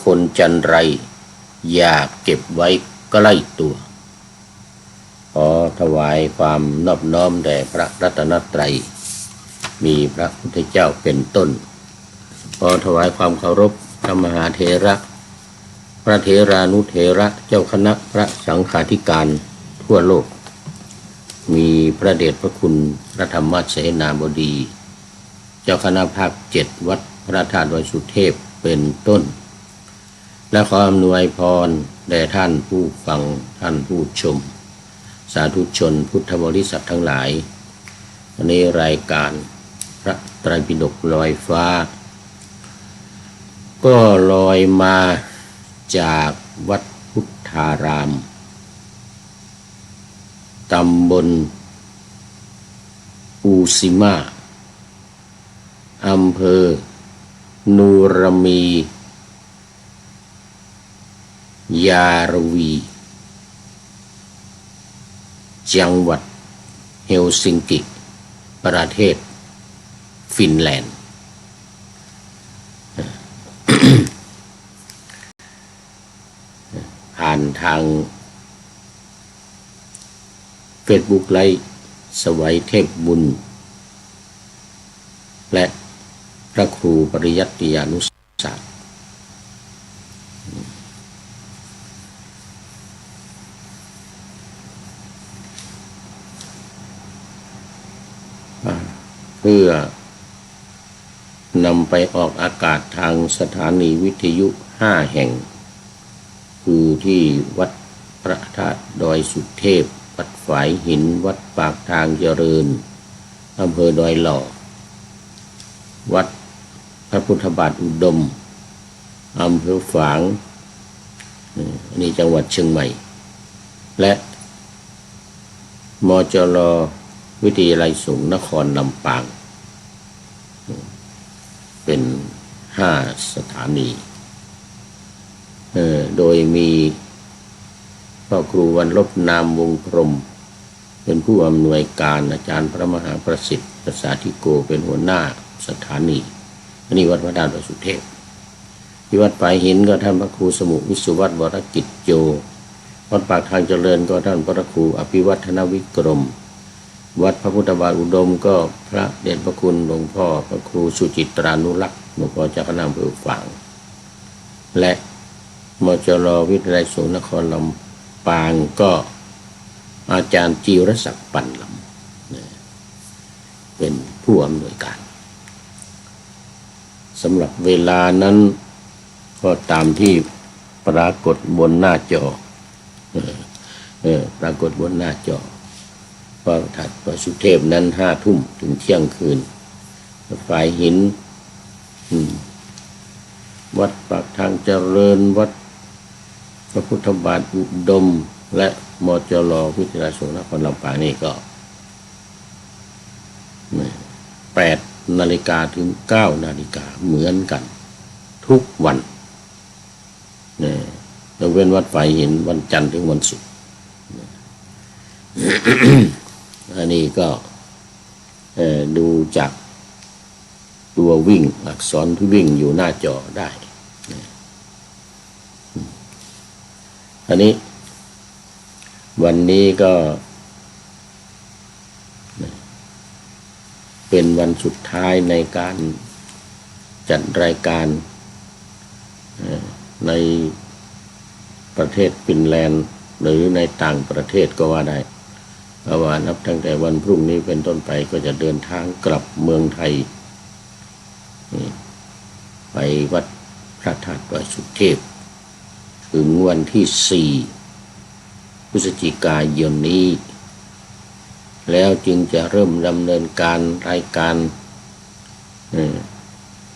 คลจันไรอย่าเก็บไว้ใกล้ตัวขอถวายความนอบน้อมแด่พระรัตนตรัยมีพระพุทธเจ้าเป็นต้นขอถวายความเคารพพระมหาเถระพระเถรานุเถระเจ้าคณะพระสังฆาธิการทั่วโลกมีพระเดชพระคุณพระธรรมเสนาบดีเจ้าคณะภาค7วัดพระธาตุดอยสุเทพเป็นต้นและขออำนวยพรแด่ท่านผู้ฟังท่านผู้ชมสาธุชนพุทธบริษัททั้งหลายวันนี้รายการพระไตรปิฎกลอยฟ้าก็ลอยมาจากวัดพุทธารามตำบลอูซิมาอำเภอนูรมียารวีจังหวัดเฮลซิงกิประเทศฟินแลนด์ ผ่านทางเฟซบุ๊กไลฟ์สวัยเทพบุญและพระครูปริยัติยานุศาสตร์เพื่อนำไปออกอากาศทางสถานีวิทยุ5แห่งคือที่วัดพระธาตุดอยสุเทพวัดฝายหินวัดปากทางเจริญอำเภอดอยหล่อวัดพระพุทธบาทอุดมอำเภอฝางนี่จังหวัดเชียงใหม่และมจร.วิทยาลัยสงฆ์นครลำปางเป็น5สถานีโดยมีพ่อครูวันลบนามวงพรหมเป็นผู้อำนวยการอาจารย์พระมหาประสิทธิ์ประสาธิโกเป็นหัวหน้าสถานีอันนี้วัดพระธาตุดอยสุเทพที่วัดฝายหินก็ท่านพระครูสมุวิสุวัฒน์วรกิจโยวัดปากทางเจริญก็ท่านพระครูอภิวัฒนวิกรมวัดพระพุทธบาทอุดมก็พระเดชพระคุณหลวงพ่อพระครูสุจิตรานุรักษ์หลวงพ่อเจ้าคณะอำเภอฝางและมจร.วิทยาลัยสงฆ์นครลำปางก็อาจารย์จิรศักดิ์ปั่นลำเป็นผู้อำนวยการสำหรับเวลานั้นก็ตามที่ปรากฏบนหน้าจอปรากฏบนหน้าจอพระธาตุดอยสุเทพนั้น5 ทุ่มถึงเที่ยงคืนฝายหินวัดปากทางเจริญวัดพระพุทธบาทอุดมและมจร.วิทยาลัยสงฆ์นครลำปางนี่ก็8 นาฬิกาถึง9 นาฬิกาเหมือนกันทุกวันยกเว้นวัดฝายหินวันจันทร์ถึงวันศุกร์อันนี้ก็ดูจากตัววิ่งอักษรที่วิ่งอยู่หน้าจอได้อันนี้วันนี้ก็เป็นวันสุดท้ายในการจัดรายการในประเทศฟินแลนด์หรือในต่างประเทศก็ว่าได้เพราะว่านับตั้งแต่วันพรุ่งนี้เป็นต้นไปก็จะเดินทางกลับเมืองไทยไปวัดพระธาตุดอยสุเทพถึงวันที่4 พฤศจิกายนนี้แล้วจึงจะเริ่มดำเนินการรายการ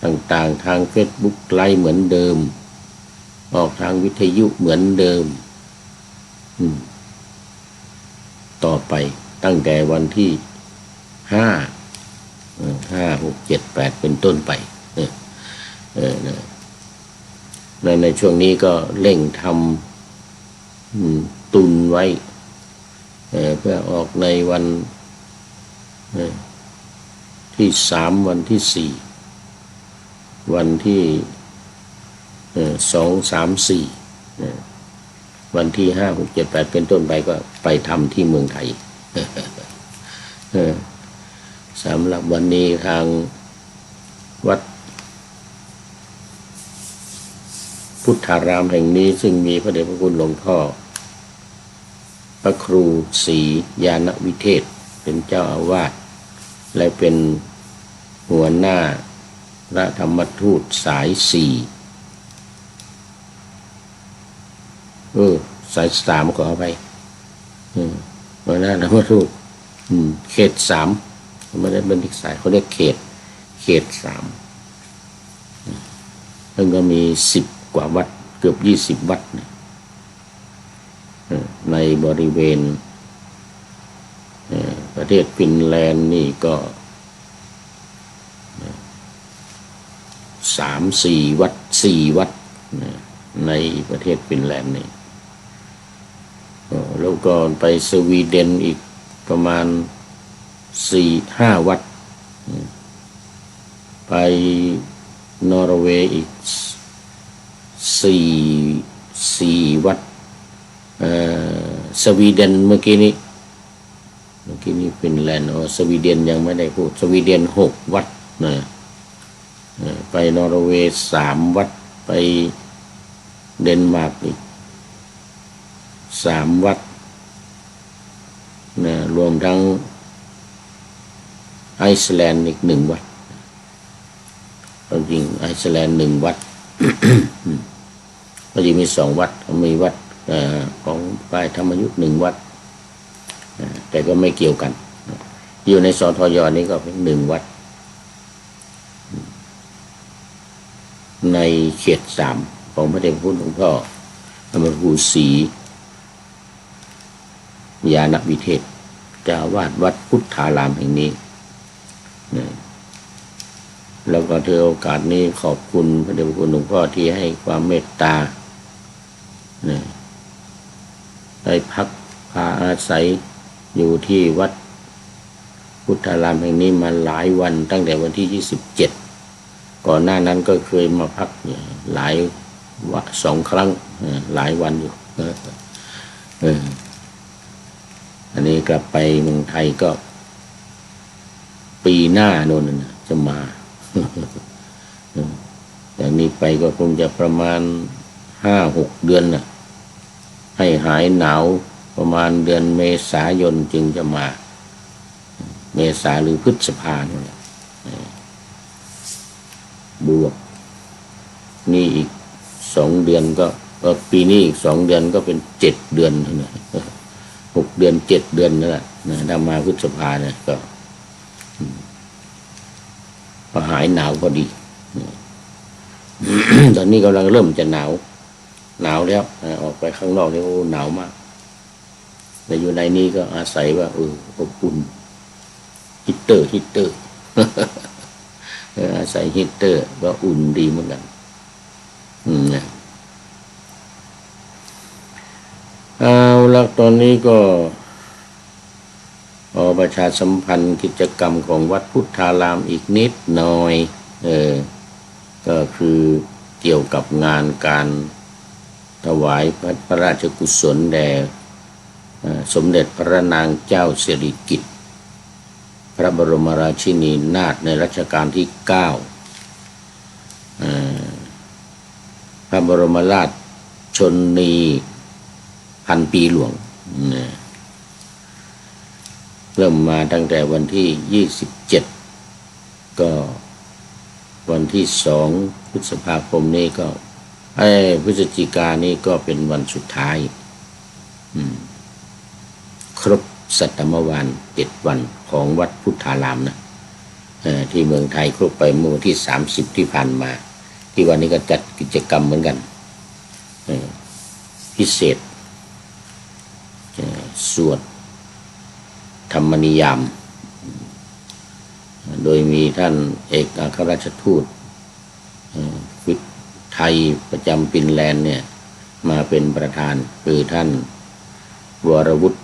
ต่างๆทาง Facebook ไลฟ์เหมือนเดิมออกทางวิทยุเหมือนเดิมต่อไปตั้งแต่วันที่5 6 7 8เป็นต้นไปในช่วงนี้ก็เร่งทำตุนไว้เพื่อออกในวันที่3 วันที่4 วันที่ 2 3 4วันที่5 6 7 8เป็นต้นไปก็ไปทำที่เมืองไทยสำหรับวันนี้ทางวัดพุทธารามแห่งนี้ซึ่งมีพระเดชพระคุณหลวงพ่อพระครูศรีญาณวิเทศเป็นเจ้าอาวาสและเป็นหัวหน้าพระธรรมทูตสาย4สาย3ขอไปหัวหน้าธรรมทูตเขต3ไม่ได้บันทึกสายเขาเรียกเขต3แล้วก็มี10 กว่าวัดเกือบ20 วัดในบริเวณประเทศฟินแลนด์นี่ก็3-4 วัด4 วัดในประเทศฟินแลนด์นี่แล้วก็ไปสวีเดนอีกประมาณ4-5 วัดไปนอร์เวย์อีก4 วัดสวีเดนเมื่อกี้นี้ฟินแลนด์สวีเดนยังไม่ได้พูดสวีเดน6 วัดนะไปนอร์เวย์3 วัดไปเดนมาร์กอีก3 วัดนะรวมทั้งไอซ์แลนด์อีก1 วัดจริงไอซ์แลนด์1 วัด ก็จะมี2 วัดมีวัดของปลายธรรมยุทธ์1 วัดแต่ก็ไม่เกี่ยวกันอยู่ในสทยนี้ก็เป็น1 วัดในเขต3ของพระเดชพระคุณหลวงพ่อพระครูศรีญาณวิเทศเจ้าอาวาสวัดพุทธารามแห่งนี้แล้วก็ถือโอกาสนี้ขอบคุณพระเดชพระคุณหลวงพ่อที่ให้ความเมตตาได้พักพาอาศัยอยู่ที่วัดพุทธารามแห่งนี้มาหลายวันตั้งแต่วันที่27ก่อนหน้านั้นก็เคยมาพักหลาย2 ครั้งหลายวันอยู่อันนี้กลับไปเมืองไทยก็ปีหน้าโน่นนะจะมาแต่นี้ไปก็คงจะประมาณ5-6 เดือนน่ะให้หายหนาวประมาณเดือนเมษายนจึงจะมาเมษาหรือพฤษภาเนี่ยบวกนี่อีก2 เดือนก็ปีนี้อีก2 เดือนก็เป็น7 เดือนเท่านั้น6 เดือน7 เดือนนั่นแหละถ้ามาพฤษภาเนี่ยก็หายหนาวพอดี ตอนนี้กำลังเริ่มจะหนาวแล้วออกไปข้างนอกนี่หนาวมากแต่อยู่ในนี้ก็อาศัยว่าอบอุ่นฮีตเตอร์อาศัยฮีตเตอร์ก็อุ่นดีเหมือนกันเอาละตอนนี้ก็ประชาสัมพันธ์กิจกรรมของวัดพุทธารามอีกนิดหน่อยก็คือเกี่ยวกับงานการถวายพระราชกุศลแด่สมเด็จพระนางเจ้าสิริกิติ์พระบรมราชินีนาถในรัชกาลที่9พระบรมราชชนนี1,000 ปีหลวงเริ่มมาตั้งแต่วันที่27ก็วันที่2 พฤษภาคมนี้ก็พฤศจิกายนนี้ก็เป็นวันสุดท้ายครบสัตตมวาล7 วันของวัดพุทธารามนะที่เมืองไทยครบไปเมื่อวันที่30ที่ผ่านมาที่วันนี้ก็จัดกิจกรรมเหมือนกันพิเศษสวดธรรมนิยามโดยมีท่านเอกอัครราชทูตไทยประจำฟินแลนด์เนี่ยมาเป็นประธานคือท่านวรวุฒิ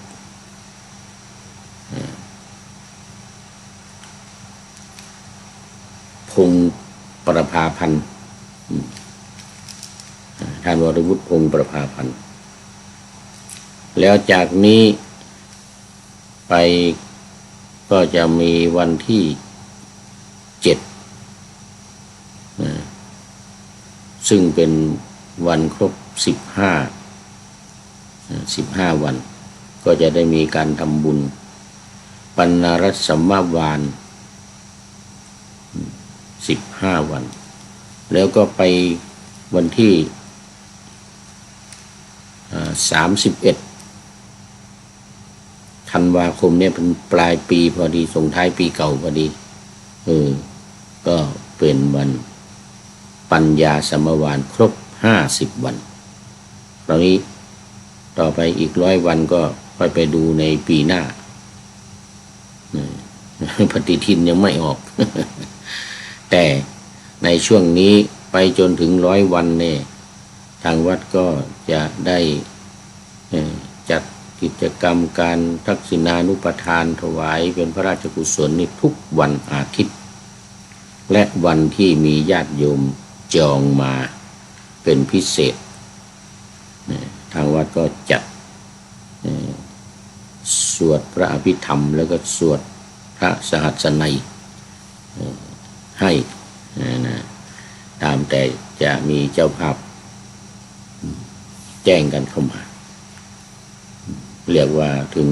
พงศ์ประภาพันธ์ ท่านวรวุฒิพงศ์ประภาพันธ์แล้วจากนี้ไปก็จะมีวันที่7ซึ่งเป็นวันครบ15วันก็จะได้มีการทำบุญปัณณรัตสัมมาวาน15วันแล้วก็ไปวันที่31ธันวาคมเนี่ยเป็นปลายปีพอดีส่งท้ายปีเก่าพอดีก็เป็นวันปัญญาสัมมวานครบ50วันคราวนี้ต่อไปอีก100วันก็ค่อยไปดูในปีหน้าปฏิทินยังไม่ออก แต่ในช่วงนี้ไปจนถึง100วันเนี่ยทางวัดก็จะได้จัดกิจกรรมการทักษิณานุปทานถวายเป็นพระราชกุศลนี่ทุกวันอาทิตย์และวันที่มีญาติโยมจองมาเป็นพิเศษทางวัดก็จัดสวดพระอภิธรรมแล้วก็สวดพระสหัสนัยให้ตามแต่จะมีเจ้าภาพแจ้งกันเข้ามาเรียกว่าถึง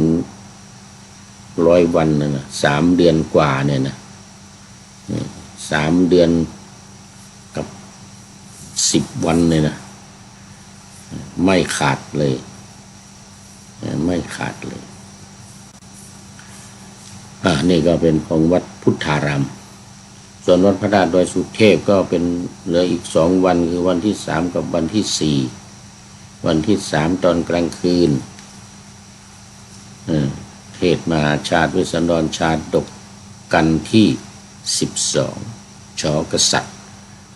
100วันนะ3 เดือนกว่าเนี่ยนะ3 เดือนกับ10 วันเนี่ยนะไม่ขาดเลยไม่ขาดเลยนี่ก็เป็นของวัดพุทธารามส่วนวัดพระธาตุดอยสุเทพก็เป็นเหลืออีก2 วันคือวันที่3กับวันที่4วันที่3ตอนกลางคืนเทศมหาชาติวิสันดรชาดกกันที่12ช.กษัตริย์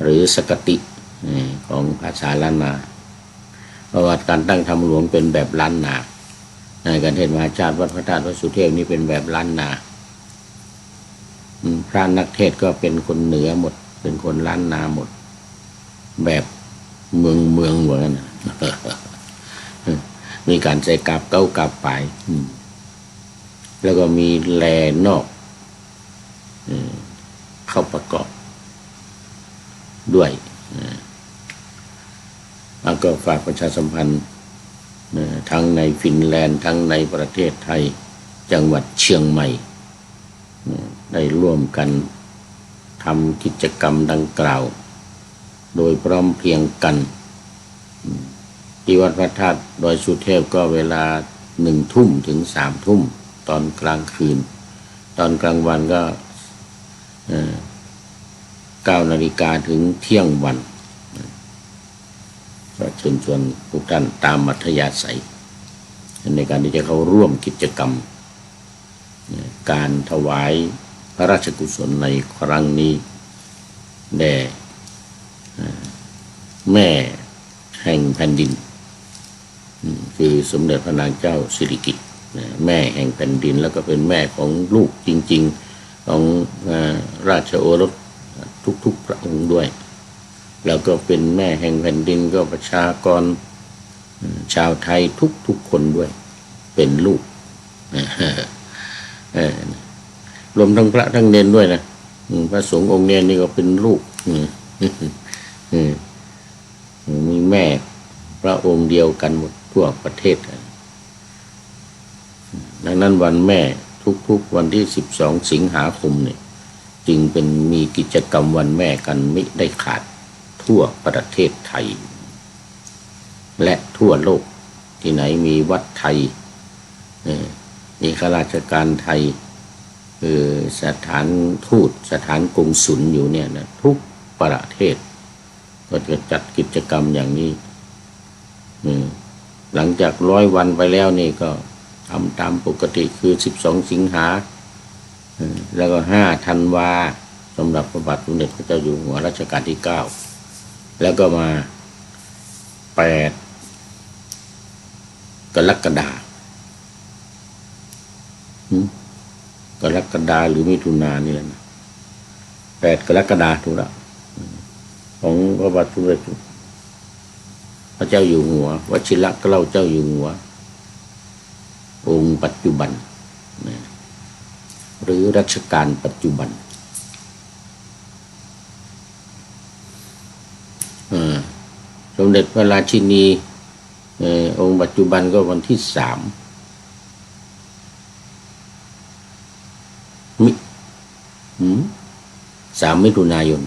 หรือสกติของภาษาล้านนาประวัติการตั้งธรรมหลวงเป็นแบบล้านนาการเทศมหาชาติวัดพระธาตุวดสุเทพนี่เป็นแบบล้านนาพระนักเทศก็เป็นคนเหนือหมดเป็นคนล้านนาหมดแบบเมืองเหมือนกันมีการใส่กาบเก้ากาบปลายแล้วก็มีแลนอกเข้าประกอบด้วยแล้วก็ฝากประชาสัมพันธ์ทั้งในฟินแลนด์ทั้งในประเทศไทยจังหวัดเชียงใหม่ได้ร่วมกันทำกิจกรรมดังกล่าวโดยพร้อมเพรียงกันที่วัดพระธาตุดอยสุเทพก็เวลา1 ทุ่มถึง3 ทุ่มตอนกลางคืนตอนกลางวันก็9 นาฬิกาถึงเที่ยงวันก็เชิญชวนทุกท่านตามอัธยาศัยในการที่จะเข้าร่วมกิจกรรมการถวายพระราชกุศลในครั้งนี้แด่แม่แห่งแผ่นดินคือสมเด็จพระนางเจ้าสิริกิติ์แม่แห่งแผ่นดินแล้วก็เป็นแม่ของลูกจริงๆของราชโอรสทุกๆพระองค์ด้วยแล้วก็เป็นแม่แห่งแผ่นดินก็ประชากรชาวไทยทุกคนด้วยเป็นลูกรวมทั้งพระทั้งเนนด้วยนะพระสงฆ์องค์เนนนี่ก็เป็นลูกมีแม่พระองค์เดียวกันหมดทั่วประเทศดังนั้นวันแม่ทุกวันที่12 สิงหาคมเนี่ยจึงเป็นมีกิจกรรมวันแม่กันไม่ได้ขาดทั่วประเทศไทยและทั่วโลกที่ไหนมีวัดไทยมีข้าราชการไทยสถานทูตสถานกงสุลอยู่เนี่ยนะทุกประเทศก็จะจัดกิจกรรมอย่างนี้หลังจาก100 วันไปแล้วนี่ก็ทำตามปกติคือ12 สิงหาแล้วก็5 ธันวาสำหรับพระบาทสมเด็จพระเจ้าอยู่หัวรัชกาลที่9แล้วก็มา8 กรกฎาคมกรกฎาหรือมิถุนายนนี่แหละนะ8 กรกฎาคมถูกแล้วของพระบาทสมเด็จ พระเจ้าอยู่หัววชิรเกล้าเจ้าอยู่หัวองค์ปัจจุบันนะหรือรัชกาลปัจจุบันสมเด็จพระราชินีองค์ปัจจุบันก็วันที่3 มิถุนายน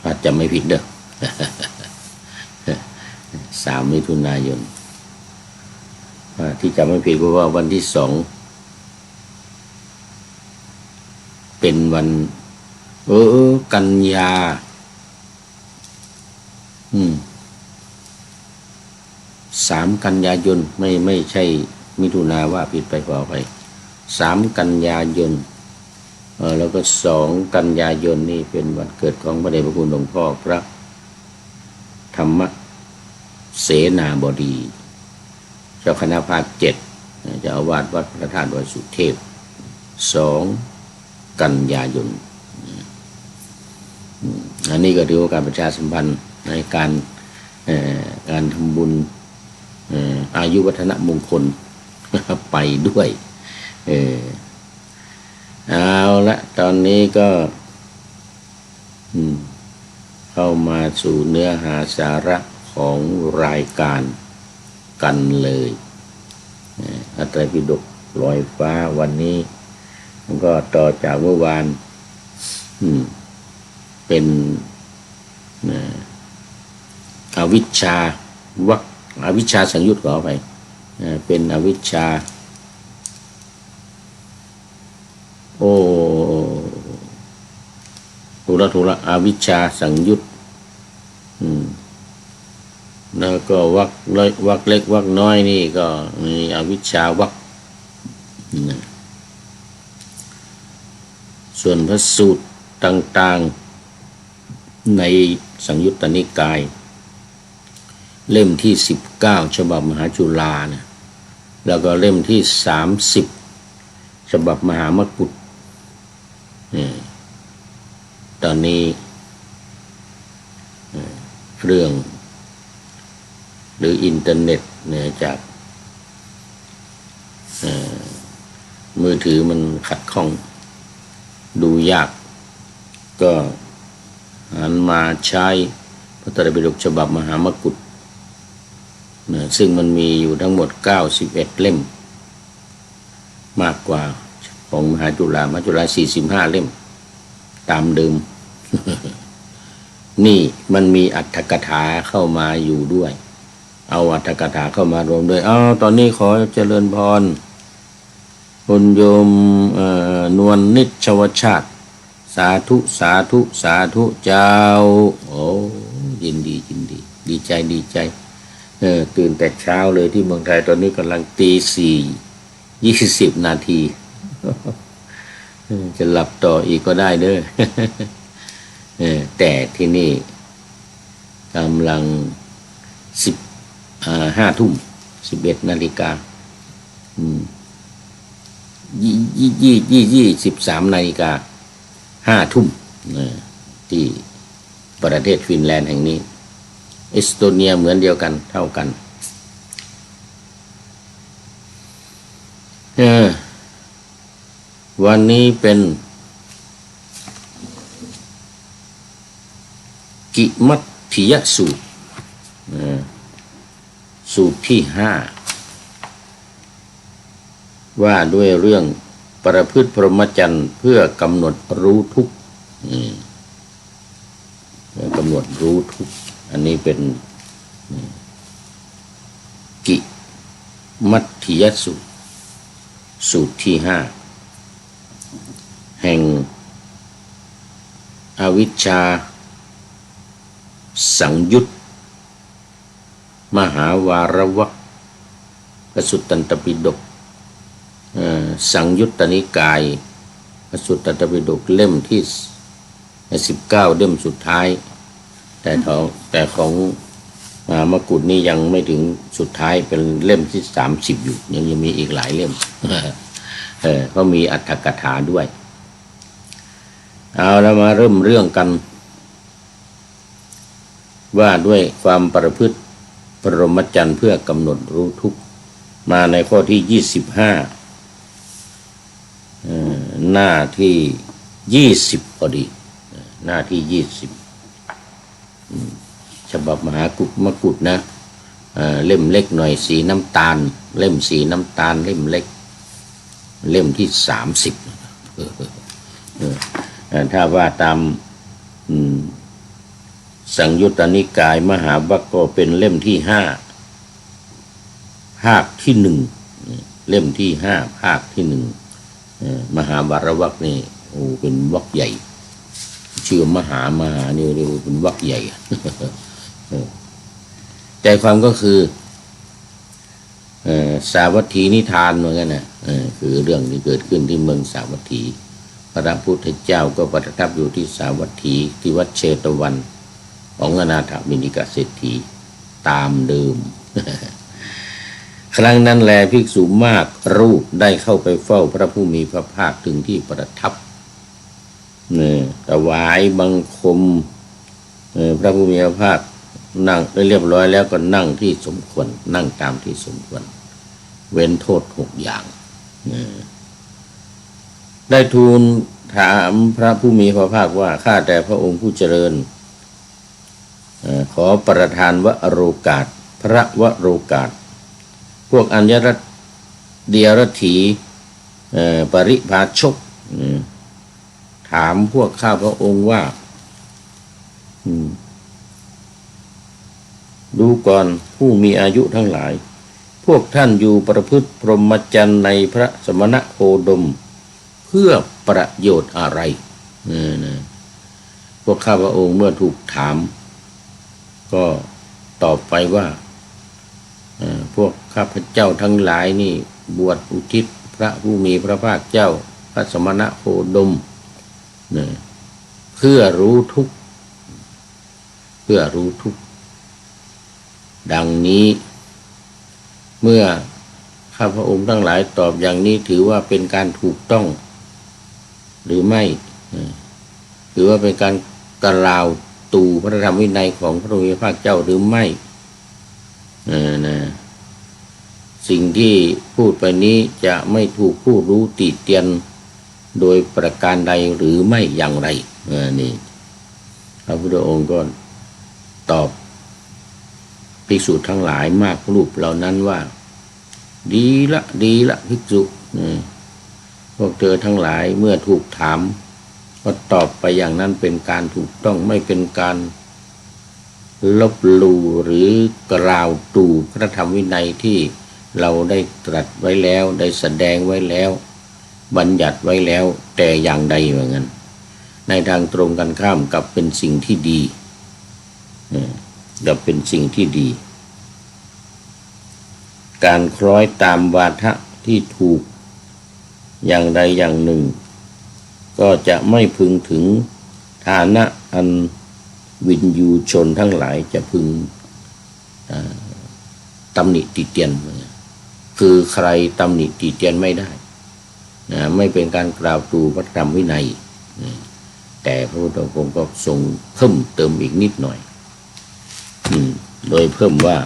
อาจจะไม่ผิดเด้อ 3 มิถุนายนที่จำไม่ผิดเพราะว่าวันที่2เป็นวันกันยา3 กันยายนไม่ใช่มิถุนาว่าผิดไปขอไป3 กันยายนแล้วก็2 กันยายนนี่เป็นวันเกิดของพระเดชพระคุณหลวงพ่อพระธรรมเสนาบดีเจ้าคณะภาค7เจ้าอาวาสวัดพระธาตุดอยสุเทพ2 กันยายนอันนี้ก็ถือว่าการประชาสัมพันธ์ในการทำบุญอายุวัฒนมงคลไปด้วยเอาละตอนนี้ก็เข้ามาสู่เนื้อหาสาระของรายการกันเลยพระไตรปิฎกลอยฟ้าวันนี้มันก็ต่อจากเมื่อวานเป็นอวิชชาอวิชชาสังยุตขอไปเป็นอวิชชาถูกละอวิชชาสังยุตแล้วก็วรรคเล็กวรรคน้อยนี่ก็มีอวิชชาวรรคส่วนพระสูตรต่างๆในสังยุตตนิกายเล่มที่19ฉบับมหาจุฬาเนี่ยแล้วก็เล่มที่30ฉบับมหามกุฏตอนนี้เรื่องหรืออินเทอร์เน็ตเนี่ยจากมือถือมันขัดข้องดูยากก็หันมาใช้พระไตรปิฎกฉบับมหามกุฏซึ่งมันมีอยู่ทั้งหมด91เล่มมากกว่าของมหาจุฬา45เล่มตามเดิม นี่มันมีอรรถกถาเข้ามาอยู่ด้วยเอาอรรถกถาเข้ามารวมด้วยตอนนี้ขอเจริญพรคุณโยมนวลนิชวชาติสาธุสาธุสาธุเจ้ายินดีดีใจตื่นแต่เช้าเลยที่เมืองไทยตอนนี้กำลังตี 4:20 นาทีจะหลับต่ออีกก็ได้เด้อ แต่ที่นี่กำลัง5 ทุ่ม 11 นาฬิกา23 นาฬิกา 5 ทุ่มที่ประเทศฟินแลนด์แห่งนี้เอสโตเนียเหมือนเดียวกันเท่ากันวันนี้เป็นกิมัตถิยสูตรสูตรที่5ว่าด้วยเรื่องประพฤติพรหมจรรย์เพื่อกำหนดรู้ทุกข์กำหนดรู้ทุกข์อันนี้เป็นกิมัตถิยสูตรสูตรที่5แห่งอวิชชาสังยุตมหาวารวรรคพระสุตตันตปิฎกสังยุตตนิกายพระสุตตันตปิฎกเล่มที่19เล่มสุดท้ายแต่ของมหามกุฏนี่ยังไม่ถึงสุดท้ายเป็นเล่มที่30อยู่ยังมีอีกหลายเล่ม เขามีอรรถกถาด้วยเอาแล้วมาเริ่มเรื่องกัน ว่าด้วยความประพฤติปรมจรรย์เพื่อกำหนดรู้ทุกข์มาในข้อที่25หน้าที่20พอดีหน้าที่20ฉบับมหากุฎมกุฎนะเล่มเล็กหน่อยสีน้ำตาลเล่มสีน้ำตาลเล่มเล็กเล่มที่30ถ้าว่าตามสังยุตตนิกายมหาวัคก็เป็นเล่มที่5ภาคที่1เล่มที่5ภาคที่1มหาวารวัคนี่โอ้เป็นวรรคใหญ่ชื่อมหานี่เรียกว่าเป็นวรรคใหญ่ใจความก็คือสาวัตถีนิทานเหมือนกันนะคือเรื่องที่เกิดขึ้นที่เมืองสาวัตถีพระพุทธเจ้าก็ประทับอยู่ที่สาวัตถีที่วัดเชตวันของอนาถบิณฑิกเศรษฐีตามเดิม ครั้งนั้นแลภิกษุมากรูปได้เข้าไปเฝ้าพระผู้มีพระภาคถึงที่ประทับถวายบังคมพระผู้มีพระภาคนั่งได้เรียบร้อยแล้วก็นั่งที่สมควรนั่งตามที่สมควรเว้นโทษ6อย่างได้ทูลถามพระผู้มีพระภาคว่าข้าแต่พระองค์ผู้เจริญขอประทานวโรกาสพระวโรกาสพวกอัญญรัตเดียรถีปริภาชกถามพวกข้าพระองค์ว่าดูก่อนผู้มีอายุทั้งหลายพวกท่านอยู่ประพฤติพรหมจรรย์ในพระสมณโคดมเพื่อประโยชน์อะไรพวกข้าพระองค์เมื่อถูกถามก็ตอบไปว่าพวกข้าพเจ้าทั้งหลายนี่บวชอุทิศพระผู้มีพระภาคเจ้าพระสมณโคดมเพื่อรู้ทุกข์เพื่อรู้ทุกข์ดังนี้เมื่อข้าพระองค์ทั้งหลายตอบอย่างนี้ถือว่าเป็นการถูกต้องหรือไม่ถือว่าเป็นการกล่าวตู่พระธรรมวินัยของพระผู้มีพระภาคเจ้าหรือไม่สิ่งที่พูดไปนี้จะไม่ถูกผู้รู้ติเตียนโดยประการใดหรือไม่อย่างไรนี่พระพุทธองค์ก็ตอบภิกษุทั้งหลายมากรูปเหล่านั้นว่าดีละภิกษุพวกเธอทั้งหลายเมื่อถูกถามก็ตอบไปอย่างนั้นเป็นการถูกต้องไม่เป็นการลบหลู่หรือกล่าวตู่พระธรรมวินัยที่เราได้ตรัสไว้แล้วได้แสดงไว้แล้วบัญญัติไว้แล้วแต่อย่างใดเหมือนกันในทางตรงกันข้ามกับเป็นสิ่งที่ดีกับเป็นสิ่งที่ดีการคล้อยตามวาทะที่ถูกอย่างใดอย่างหนึ่งก็จะไม่พึงถึงฐานะอันวินยูชนทั้งหลายจะพึงตำหนิติเตียนคือใครตำหนิติเตียนไม่ได้ไม่เป็นการกล่าวตู่พระธรรมวินัยแต่พระพุทธองค์ก็ทรงเพิ่มเติมอีกนิดหน่อยโดยเพิ่มว่า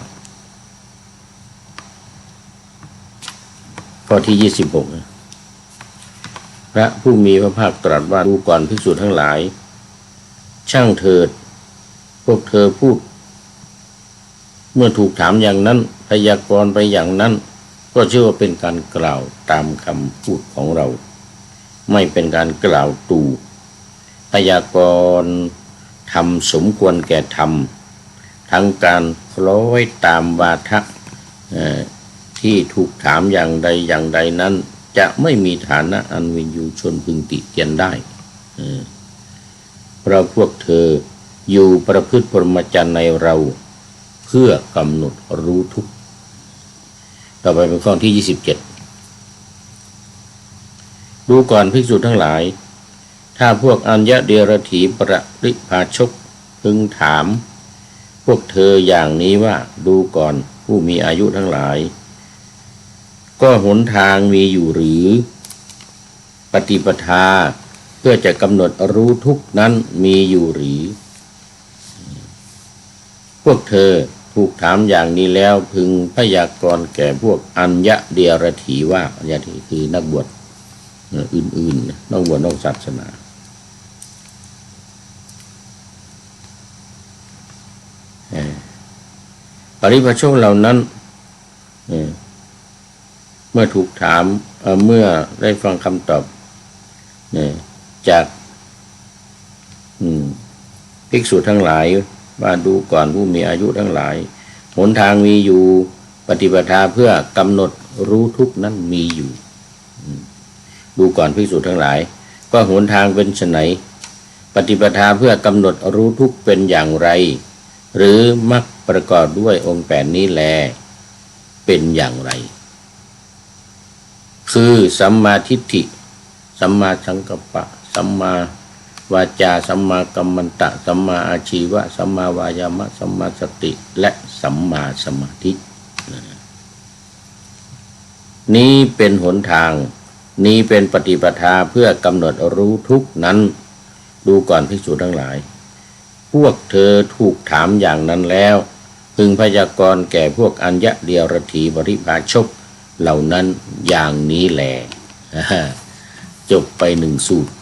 ข้อที่26พระผู้มีพระภาคตรัสว่าดูก่อนภิกษุทั้งหลายช่างเถิดพวกเธอพูดเมื่อถูกถามอย่างนั้นพยากรณ์ไปอย่างนั้นก็ชื่อว่าเป็นการกล่าวตามคำพูดของเราไม่เป็นการกล่าวตู่พยากรณ์ทำสมควรแก่ธรรมทั้งการคล้อยตามวาทะที่ถูกถามอย่างใดอย่างใดนั้นจะไม่มีฐานะอันวินยูชนพึงติเตียนได้เพราะพวกเธออยู่ประพฤติพรหมจรรย์ในเราเพื่อกำหนดรู้ทุกข์ต่อไปเป็นข้อที่27ดูก่อนภิกษุทั้งหลายถ้าพวกอัญญเดรถีปริภาชกพึงถามพวกเธออย่างนี้ว่าดูก่อนผู้มีอายุทั้งหลายก็หนทางมีอยู่หรือปฏิปทาเพื่อจะกำหนดรู้ทุกข์นั้นมีอยู่หรือ วกเธอถูกถามอย่างนี้แล้วพึงพยากรณ์แก่พวกอัญญเดียรถีว่าอัญญถีคือนักบวชอื่นๆนักบวชนอกศาสนาปริพาชกเหล่านั้นเมื่อถูกถามเมื่อได้ฟังคำตอบจากภิกษุทั้งหลายว่าดูก่อนผู้มีอายุทั้งหลายหนทางมีอยู่ปฏิปทาเพื่อกำหนดรู้ทุกข์นั้นมีอยู่ดูก่อนภิกษุทั้งหลายก็หนทางเป็นไฉนปฏิปทาเพื่อกำหนดรู้ทุกข์เป็นอย่างไรหรือมรรคประกอบด้วยองค์8นี้แลเป็นอย่างไรคือสัมมาทิฏฐิสัมมาสังกัปปะสัมมาวาจาสัมมากัมมันตะสัมมาอาชีวะสัมมาวายามะสัมมาสติและสัมมาสมาธินี้เป็นหนทางนี้เป็นปฏิปทาเพื่อกำหนดรู้ทุกข์นั้นดูก่อนภิกษุทั้งหลายพวกเธอถูกถามอย่างนั้นแล้วพึงพยากรณ์แก่พวกอัญญเดียรถีบริพาชกเหล่านั้นอย่างนี้แหละจบไป1 สูตร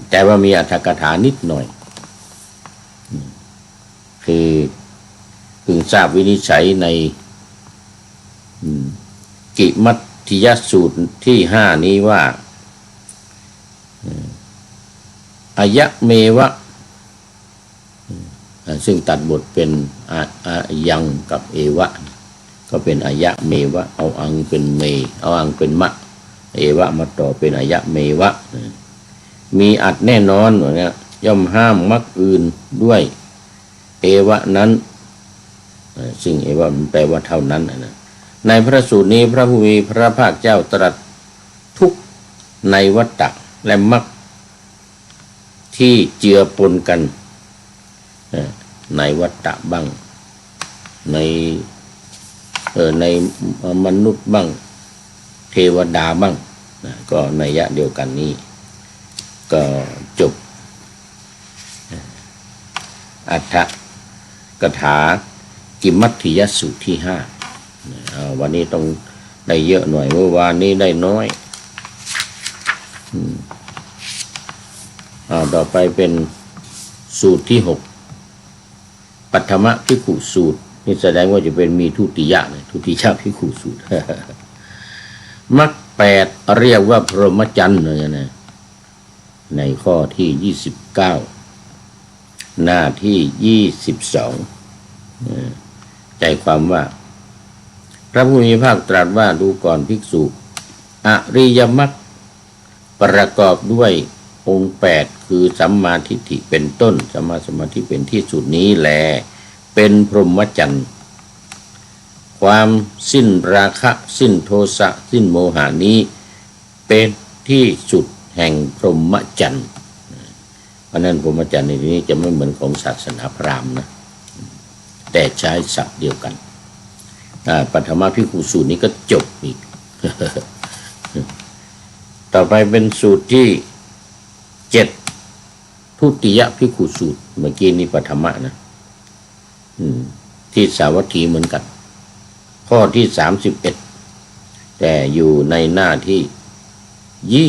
แต่ว่ามีอรรถกถานิดหน่อยคือพึงทราบวินิจฉัยในกิมัตถิยสูตรที่5นี้ว่าอายะเมวะซึ่งตัดบทเป็นอายังกับเอวะก็เป็นอายะเมวะเอาอังเป็นเมเอาอังเป็นมะเอวะมาต่อเป็นอายะเมวะมีอัดแน่นอนว่าเนี่ยย่อมห้ามมรรคอื่นด้วยเอวะนั้นซึ่งเอวะมันแปลว่าเท่านั้นนะในพระสูตรนี้พระผู้มีพระภาคเจ้าตรัสทุกในวัฏฏะและมรรคที่เจือปนกันในวัฏฏะบ้างในมนุษย์บ้างเทวดาบ้างก็นัยยะเดียวกันนี้ก็จบอรรถกถากิมัตถิยสูตรที่5วันนี้ต้องได้เยอะหน่อยเมื่อวานนี้ได้น้อยต่อไปเป็นสูตรที่6ปัทมภิกขุสูตรนี่แสดงว่าจะเป็นมีทุติยะทุติยะภิกขุสูตรมรรค8เรียกว่าพรหมจรรย์เลยนะในข้อที่29หน้าที่22ใจความว่าพระผู้มีพระภาคตรัสว่าดูก่อนภิกษุอริยมรรคประกอบด้วยองค์8คือสัมมาทิฏฐิเป็นต้นสัมมาสมาธิเป็นที่สุดนี้แลเป็นพรหมจรรย์ความสิ้นราคะสิ้นโทสะสิ้นโมหะนี้เป็นที่สุดแห่งพรหมจรรย์เพราะนั้นพรหมจรรย์ในที่นี้จะไม่เหมือนของศาสนาพราหมณ์นะแต่ใช้ศัพท์เดียวกันปัทมภิกขุสูตรนี้ก็จบอีก ต่อไปเป็นสูตรที่7ทุติยภิกขุสูตรเมื่อกี้นี้ปัทมะนะที่สาวัตถีเหมือนกันข้อที่31แต่อยู่ในหน้าที่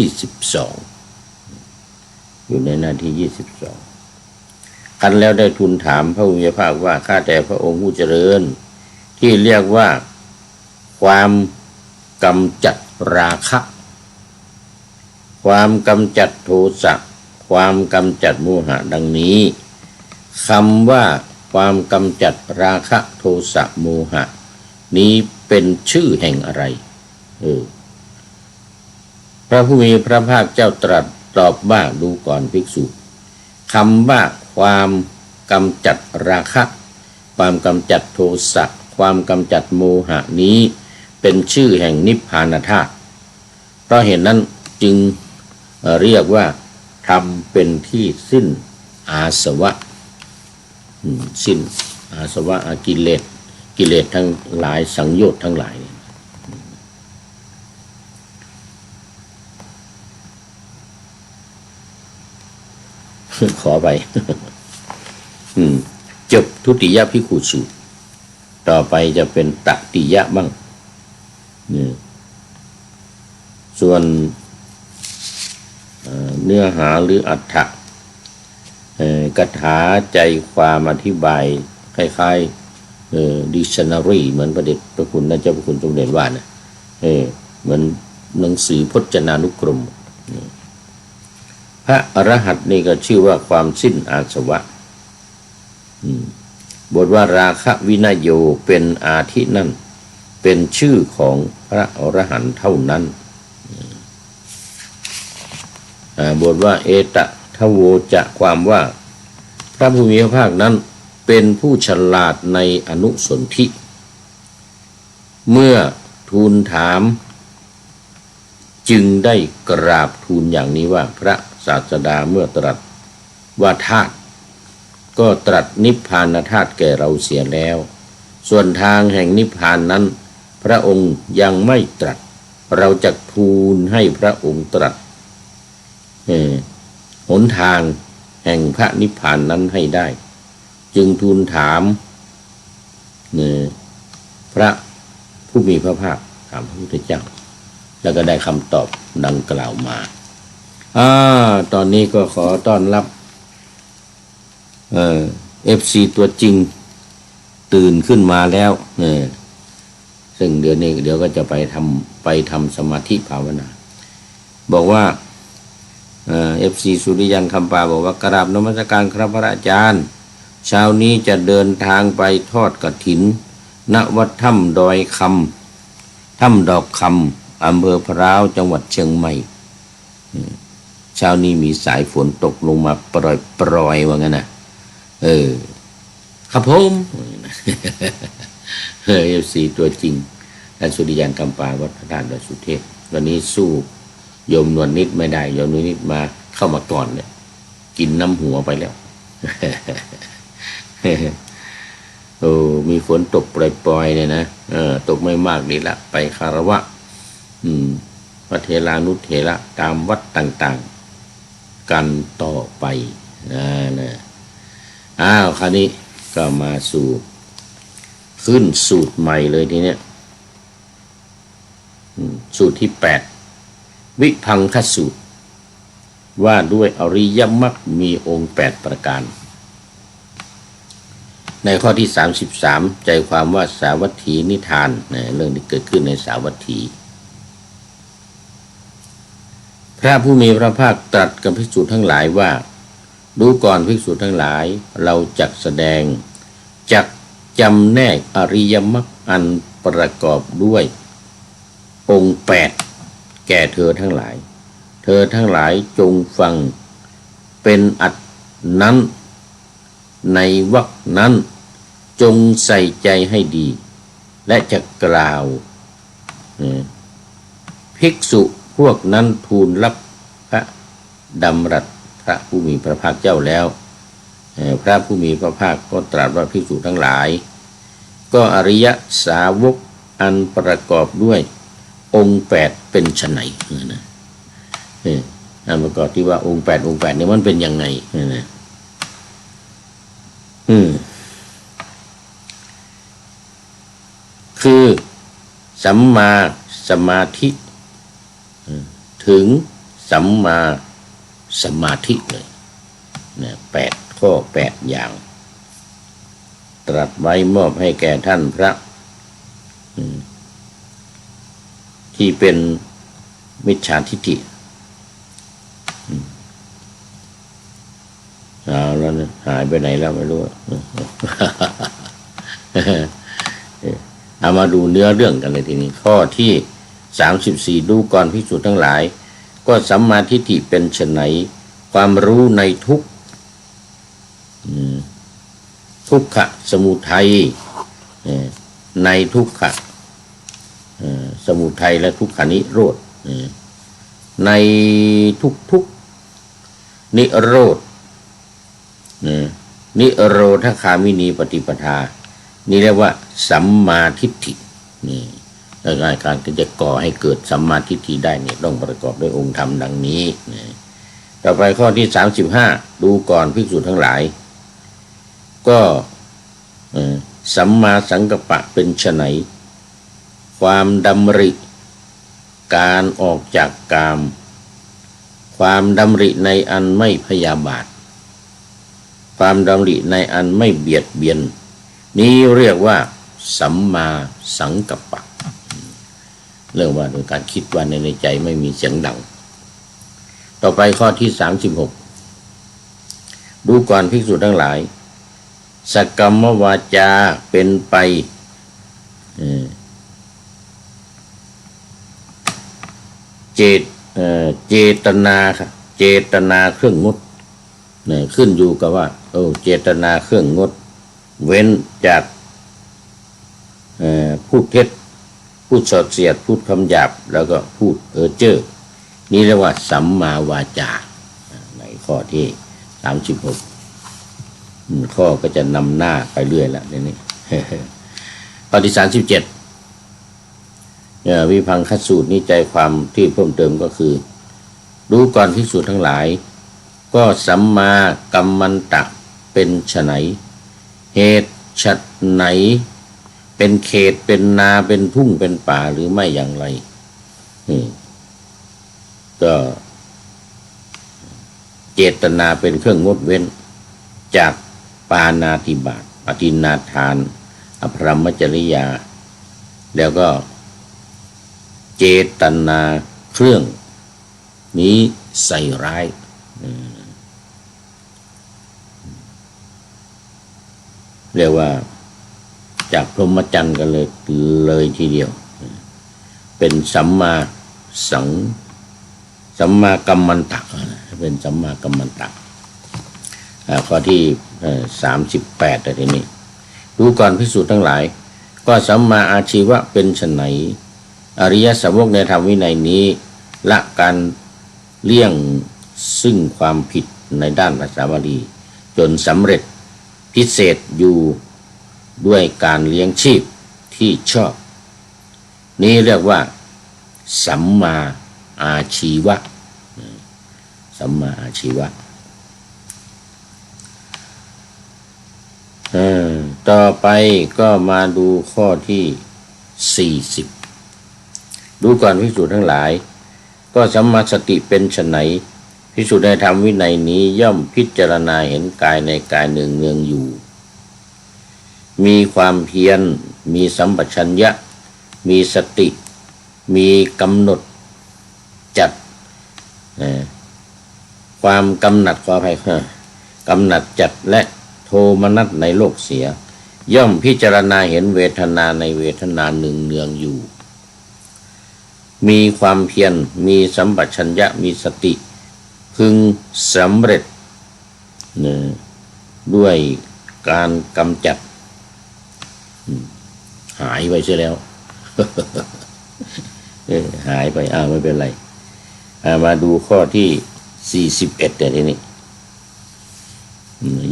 22อยู่ในหน้าที่22คันแล้วได้ทูลถามพระผู้มีพระภาคว่าข้าแต่พระองค์ผู้เจริญที่เรียกว่าความกำจัดราคะความกำจัดโทสะความกำจัดโมหะดังนี้คำว่าความกำจัดราคะโทสะโมหะนี้เป็นชื่อแห่งอะไรพระผู้มีพระภาคเจ้าตรัสตอบว่าดูก่อนภิกษุคำว่าความกำจัดราคะความกำจัดโทสะความกำจัดโมหะนี้เป็นชื่อแห่งนิพพานธาตุเพราะเหตุนั้นจึงเรียกว่าทำเป็นที่สิ้นอาสวะสิ้นอาสวะกิเลสทั้งหลายสังโยชน์ทั้งหลายขอไป จบทุติยภิกขุสูตรต่อไปจะเป็นตติยะบ้างส่วนเนื้อหาหรืออรรถะคาถาใจความอธิบายคล้ายๆdictionary เหมือนพระเดชพระคุณนะเจ้าพระคุณสมเด็จว่านะเหมือนหนังสือพจนานุกรมพระอรหันต์นี่ก็ชื่อว่าความสิ้นอาสวะบทว่าราคะวินัยโยเป็นอาทินั่นเป็นชื่อของพระอรหันต์เท่านั้นบทว่าเอตทโวจะความว่าพระผู้มีพระภาคนั้นเป็นผู้ฉลาดในอนุสนธิเมื่อทูลถามจึงได้กราบทูลอย่างนี้ว่าพระศาสดาเมื่อตรัสว่าธาตุก็ตรัสนิพพานธาตุแก่เราเสียแล้วส่วนทางแห่งนิพพานนั้นพระองค์ยังไม่ตรัสเราจะทูลให้พระองค์ตรัสหนทางแห่งพระนิพพานนั้นให้ได้จึงทูลถามพระผู้มีพระภาคถามพระพุทธเจ้าแล้วก็ได้คำตอบดังกล่าวมาตอนนี้ก็ขอต้อนรับFC ตัวจริงตื่นขึ้นมาแล้วซึ่งเดี๋ยวก็จะไปทำสมาธิภาวนาบอกว่าFC สุริยันคำปาบอกว่ากราบนมัสการครับพระอาจารย์เช้านี้จะเดินทางไปทอดกฐินณวัดถ้ำดอยคำถ้ำดอกคำอำเภอพร้าวจังหวัดเชียงใหม่เช้านี้มีสายฝนตกลงมาปล่อยว่างั้นนะครับผมFC ตัวจริงและสุริยันคำปาวัดพระธาตุดอยสุเทพวันนี้สู้โยมนวลนิดไม่ได้โยมนวลนิดมาเข้ามาก่อนเนี่ยกินน้ำหัวไปแล้วมีฝนตกปล่อยๆเนี่ยนะตกไม่มากดีละไปคารวะพระเถรานุเถระตามวัดต่างๆกันต่อไปนะคราวนี้ก็มาสู่ขึ้นสูตรใหม่เลยทีเนี้ยสูตรที่8วิพังคสูตรว่าด้วยอริยมรรคมีองค์8ประการในข้อที่33ใจความว่าสาวัตถีนิทานเรื่องที่เกิดขึ้นในสาวัตถีพระผู้มีพระภาคตรัสกับภิกษุทั้งหลายว่าดูก่อนภิกษุทั้งหลายเราจักแสดงจักจำแนกอริยมรรคอันประกอบด้วยองค์8แก่เธอทั้งหลายเธอทั้งหลายจงฟังเป็นอัตนั้นในวรรคนั้นจงใส่ใจให้ดีและจะกล่าวภิกษุพวกนั้นทูลรับพระดำรัสพระผู้มีพระภาคเจ้าแล้วพระผู้มีพระภาคก็ตรัสว่าภิกษุทั้งหลายก็อริยสาวกอันประกอบด้วยองค์8เป็นไฉนนะอันประกอบที่ว่าองค์8เนี่ยมันเป็นยังไงนะคือสัมมาสมาธิถึงสัมมาสมาธิเลยนะ8ข้อ8อย่างตรัสไว้มอบให้แก่ท่านพระที่เป็นมิจฉาทิฏฐิแล้วนะหายไปไหนแล้วไม่รู้ เอามาดูเนื้อเรื่องกันเลยทีนี้ข้อที่34ดูก่อนภิกษุทั้งหลายก็สัมมาทิฏฐิเป็นไฉนความรู้ในทุกข์ทุกขสมุทัยในทุกขสมุทัยและทุกขนิโรธในทุกนิโรธนิโรธคามินีปฏิปทานี่เรียกว่าสัมมาทิฏฐินี่การที่จะก่อให้เกิดสัมมาทิฏฐิได้เนี่ยต้องประกอบด้วยองค์ธรรมดังนี้ต่อไปข้อที่35ดูก่อนภิกษุทั้งหลายก็ สัมมาสังกัปปะเป็นไฉนความดำริการออกจากกามความดำริในอันไม่พยาบาทความดำริในอันไม่เบียดเบียนนี้เรียกว่าสัมมาสังกัปปะเรื่องว่าโดยการคิดว่าในใจไม่มีเสียงดังต่อไปข้อที่36ดูก่อนภิกษุทั้งหลายสักกัมมวาจาเป็นไปเจตนาเจตนาเครื่องงดขึ้นอยู่กับว่าเจตนาเครื่องงดเว้นจากพูดเท็จพูดสอดเสียดพูดคำหยาบแล้วก็พูดเพ้อเจ้อนี่เรียกว่าสัมมาวาจาในข้อที่36ข้อก็จะนำหน้าไปเรื่อยแล้วนี่ข้อที่37วิพังคสูตรนี้ใจความที่เพิ่มเติมก็คือดูก่อนภิกษุทั้งหลายก็สัมมากัมมันตะเป็นไฉนเหตุไฉนเป็นเขตเป็นนาเป็นทุ่งเป็นป่าหรือไม่อย่างไรก็เจตนาเป็นเครื่องงดเว้นจากปาณาติบาตปฏิณาทานอภรรมจริยาแล้วก็เจตนาเครื่องนี้ใส่ร้ายเรียกว่าจากพรหมจรรย์กันเลยทีเดียวเป็นสัมมากัมมันตะเป็นสัมมากัมมันตะข้อที่38ทีนี้ดูก่อนภิกษุทั้งหลายก็สัมมาอาชีวะเป็นไฉนอริยสาวกในธรรมวินัยนี้ละการเลี่ยงซึ่งความผิดในด้านภาษาบาลีจนสำเร็จพิเศษอยู่ด้วยการเลี้ยงชีพที่ชอบนี้เรียกว่าสัมมาอาชีวะสัมมาอาชีวะต่อไปก็มาดูข้อที่40ดูก่อนภิกษุทั้งหลายก็สัมมาสติเป็นไฉนภิกษุในธรรมวินัยนี้ย่อมพิจารณาเห็นกายในกายเนืองๆอยู่มีความเพียรมีสัมปชัญญะมีสติมีกำหนดจัดความกำหนัดขออภัยกำหนัดจัดและโทมนัสในโลกเสียย่อมพิจารณาเห็นเวทนาในเวทนาเนืองๆอยู่มีความเพียรมีสัมปชัญญะมีสติพึงสำเร็จด้วยการกำจัดหายไปเสียแล้วหายไปไม่เป็นไรมาดูข้อที่41แต่ทีนี้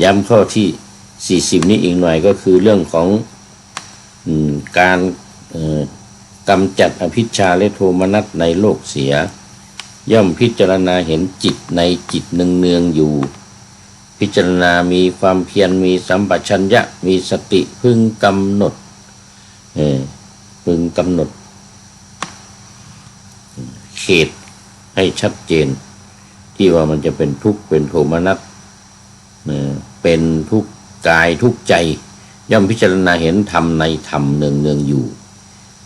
ย้ำข้อที่40นี้อีกหน่อยก็คือเรื่องของการกำจัดอภิชฌาและโทมนัสในโลกเสียย่อมพิจารณาเห็นจิตในจิตเนืองๆอยู่พิจารณามีความเพียรมีสัมปชัญญะมีสติพึงกำหนดเขตให้ชัดเจนที่ว่ามันจะเป็นทุกข์เป็นโทมนัสเป็นทุกข์กายทุกข์ใจย่อมพิจารณาเห็นธรรมในธรรมเนืองๆอยู่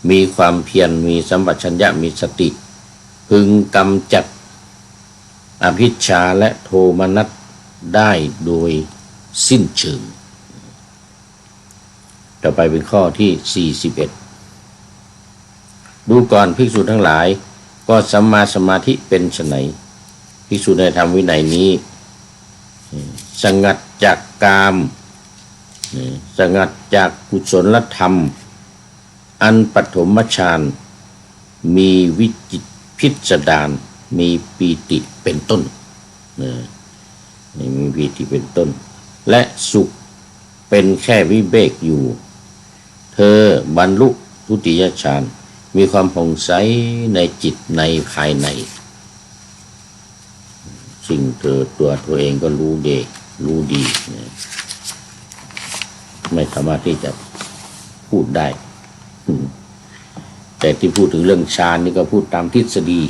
มีความเพียรมีสัมปชัญญะมีสติพึงกำจัดอภิชฌาและโทมนัสได้โดยสิ้นเชิงต่อไปเป็นข้อที่41ดูก่อนภิกษุทั้งหลายก็สัมมาสมาธิเป็นไฉนภิกษุในธรรมวินัยนี้สงัดจากกามสงัดจากกุศลธรรมอันปฐมฌานมีวิจิตรพิสดารมีปีติเป็นต้นมีปีติเป็นต้นและสุขเป็นแค่วิเวกอยู่เธอบรรลุทุติยฌานมีความผ่องใสในจิตในภายในซึ่งตัวเองก็รู้ดีไม่สามารถที่จะ พูดได้แต่ที่พูดถึงเรื่องฌานนี่ก็พูดตามทฤษฎี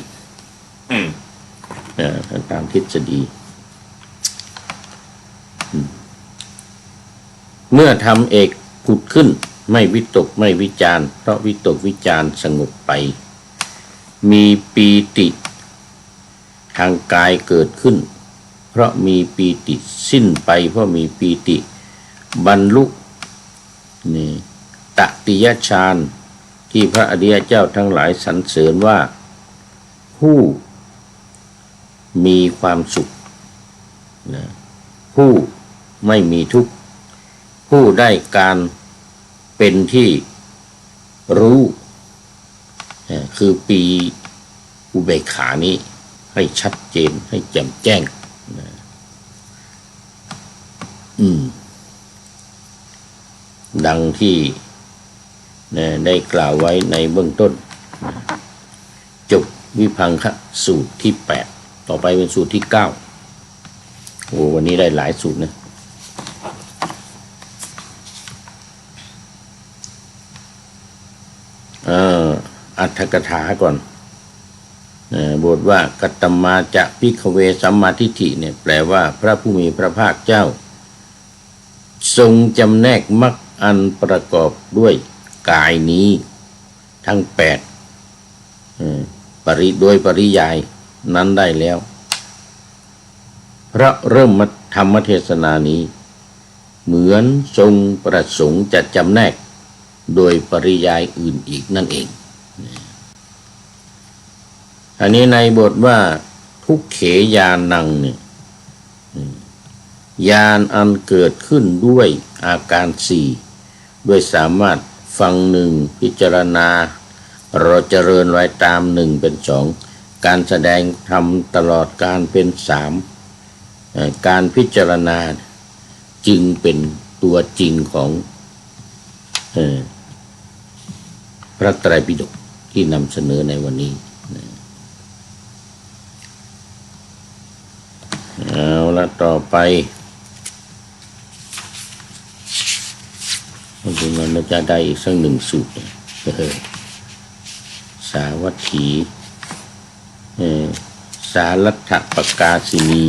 ตามทฤษฎีเมื่อทำเอกผุดขึ้นไม่วิตกไม่วิจารเพราะวิตกวิจารสงบไปมีปีติทางกายเกิดขึ้นเพราะมีปีติสิ้นไปเพราะมีปีติบรรลุนี่ตติยฌานที่พระอริยเจ้าทั้งหลายสรรเสริญว่าผู้มีความสุขนะผู้ไม่มีทุกข์ผู้ได้การเป็นที่รู้คือปีอุเบกขานี้ให้ชัดเจนให้แจ่มแจ้งดังที่ได้กล่าวไว้ในเบื้องต้นจบวิพังคสูตรที่8ต่อไปเป็นสูตรที่9โอ้วันนี้ได้หลายสูตรนะอัตถกถาก่อนบทว่ากัตตมาจะภิกขเวสัมมาทิฏฐิเนี่ยแปลว่าพระผู้มีพระภาคเจ้าทรงจำแนกมรรคอันประกอบด้วยกายนี้ทั้ง8โดยปริยายนั้นได้แล้วเพราะเริ่มธรรมเทศนานี้เหมือนทรงประสงค์จะจำแนกโดยปริยายอื่นอีกนั่นเองอันนี้ในบทว่าทุกเขญาณังเนี่ยญาณอันเกิดขึ้นด้วยอาการ4ด้วยสามารถฟัง1พิจารณาเราเจริญไว้ตาม1เป็น2การแสดงธรรมตลอดการเป็น3การพิจารณาจึงเป็นตัวจริงของพระไตรปิฎกที่นำเสนอในวันนี้เอาละต่อไปวันนี้เราจะได้อีกสัก1สูตรสาวัตถีสารัตถปกาสินี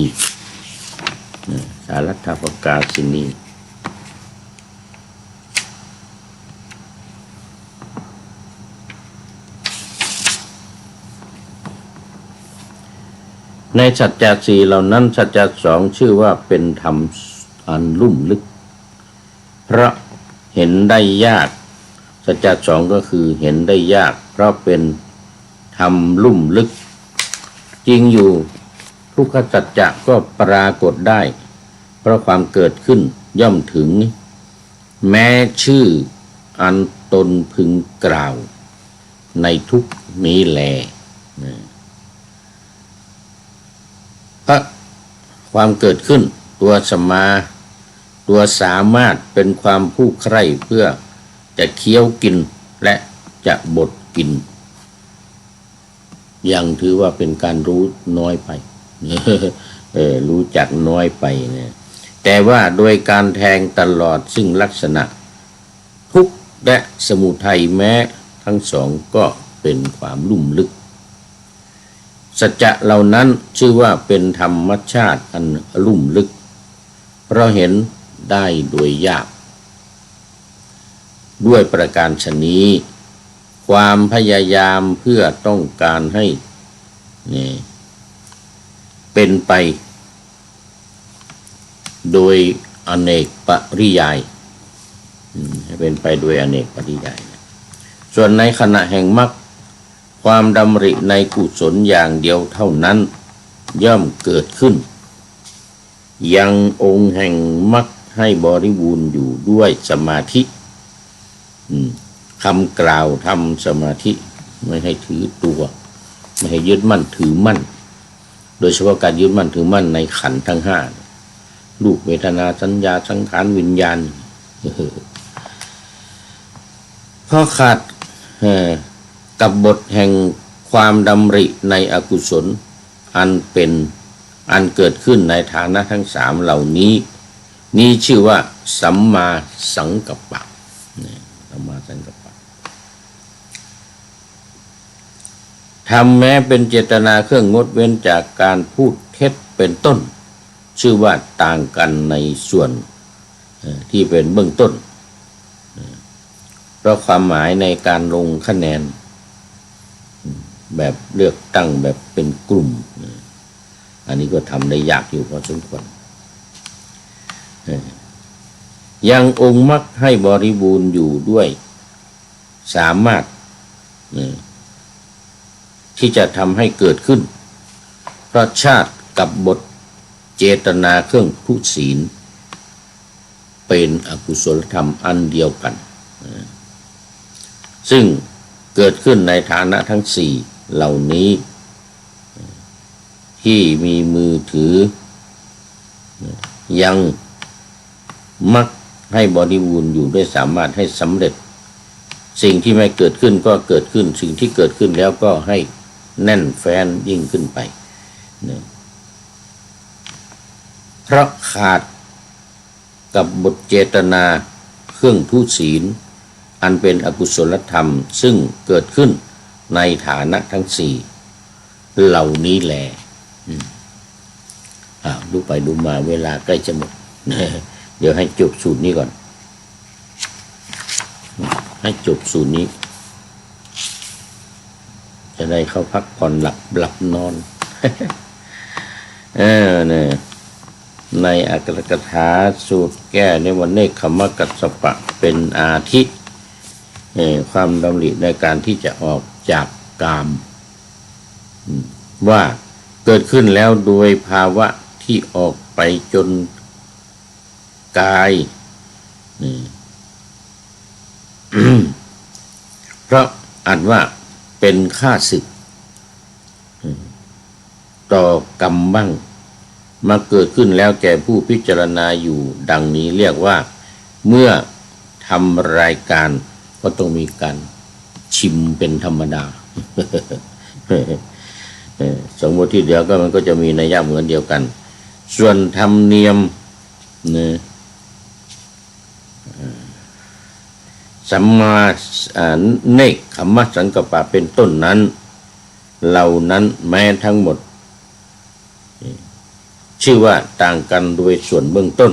สารัตถปกาสินีในสัจจะ4เหล่านั้นสัจจะ2ชื่อว่าเป็นธรรมอันลุ่มลึกเพราะเห็นได้ยากสัจจะ2ก็คือเห็นได้ยากเพราะเป็นธรรมลุ่มลึกจริงอยู่ทุกขสัจจะก็ปรากฏได้เพราะความเกิดขึ้นย่อมถึงแม้ชื่ออันตนพึงกล่าวในทุกนี้แลความเกิดขึ้นตัวสามารถเป็นความผู้ใคร่เพื่อจะเคี้ยวกินและจะบดกินยังถือว่าเป็นการรู้น้อยไป รู้จักน้อยไปเนี่ยแต่ว่าโดยการแทงตลอดซึ่งลักษณะทุกข์และสมุทัยแม้ทั้งสองก็เป็นความลุ่มลึกสัจจะเหล่านั้นชื่อว่าเป็นธรรมชาติอันลุ่มลึกเพราะเห็นได้โดยยากด้วยประการฉะนี้ความพยายามเพื่อต้องการให้เป็นไปโดยอเนกปริยายให้เป็นไปโดยอเนกปริยายส่วนในขณะแห่งมรรคความดำริในกุศลอย่างเดียวเท่านั้นย่อมเกิดขึ้นยังองค์แห่งมรรคให้บริบูรณ์อยู่ด้วยสมาธิคำกล่าวทำสมาธิไม่ให้ถือตัวไม่ให้ยึดมั่นถือมั่นโดยเฉพาะการยึดมั่นถือมั่นในขันธ์ทั้ง5รูปเวทนาสัญญาสังขารวิญญาณเพราะขาดกับบทแห่งความดำริในอกุศลอันเกิดขึ้นในฐานะทั้ง3เหล่านี้ชื่อว่าสัมมาสังกัปปะ สัมมาสังกัปปะทำแม้เป็นเจตนาเครื่องงดเว้นจากการพูดเท็จเป็นต้นชื่อว่าต่างกันในส่วนที่เป็นเบื้องต้นเพราะความหมายในการลงคะแนนแบบเลือกตั้งแบบเป็นกลุ่มอันนี้ก็ทำได้ยากอยู่พอสมควรยังองค์มรรคให้บริบูรณ์อยู่ด้วยสามารถที่จะทำให้เกิดขึ้นเพราะชาติกับบทเจตนาเครื่องทุศีลเป็นอกุศลธรรมอันเดียวกันซึ่งเกิดขึ้นในฐานะทั้งสี่เหล่านี้ที่มีมือถือยังมักให้บริบูรณ์อยู่ด้วยสามารถให้สำเร็จสิ่งที่ไม่เกิดขึ้นก็เกิดขึ้นสิ่งที่เกิดขึ้นแล้วก็ให้แน่นแฟ้นยิ่งขึ้นไปเพราะขาดกับบทเจตนาเครื่องทุศีลอันเป็นอกุศลธรรมซึ่งเกิดขึ้นในฐานะทั้งสี่เหล่านี้แหละดูไปดูมาเวลาใกล้จะหมดเดี๋ยวให้จบสูตรนี้ก่อนให้จบสูตรนี้จะได้เข้าพักผ่อนหลับนอนเนี่ยในอัตถกถาสูตรแก้ในวันเนกขมกัสสปะเป็นอาทิความดำริในการที่จะออกจากกามว่าเกิดขึ้นแล้วโดยภาวะที่ออกไปจนกายเพราะอาจว่าเป็นข้าศึกต่อกรรมบ้างมาเกิดขึ้นแล้วแก่ผู้พิจารณาอยู่ดังนี้เรียกว่าเมื่อทำรายการก็ต้องมีการชิมเป็นธรรมดาสมมติที่เดียวก็มันก็จะมีนัยยะเหมือนเดียวกันส่วนธรรมเนียมสัมมาเนกขมสังกัปปะเป็นต้นนั้นเหล่านั้นแม้ทั้งหมดชื่อว่าต่างกันโดยส่วนเบื้องต้น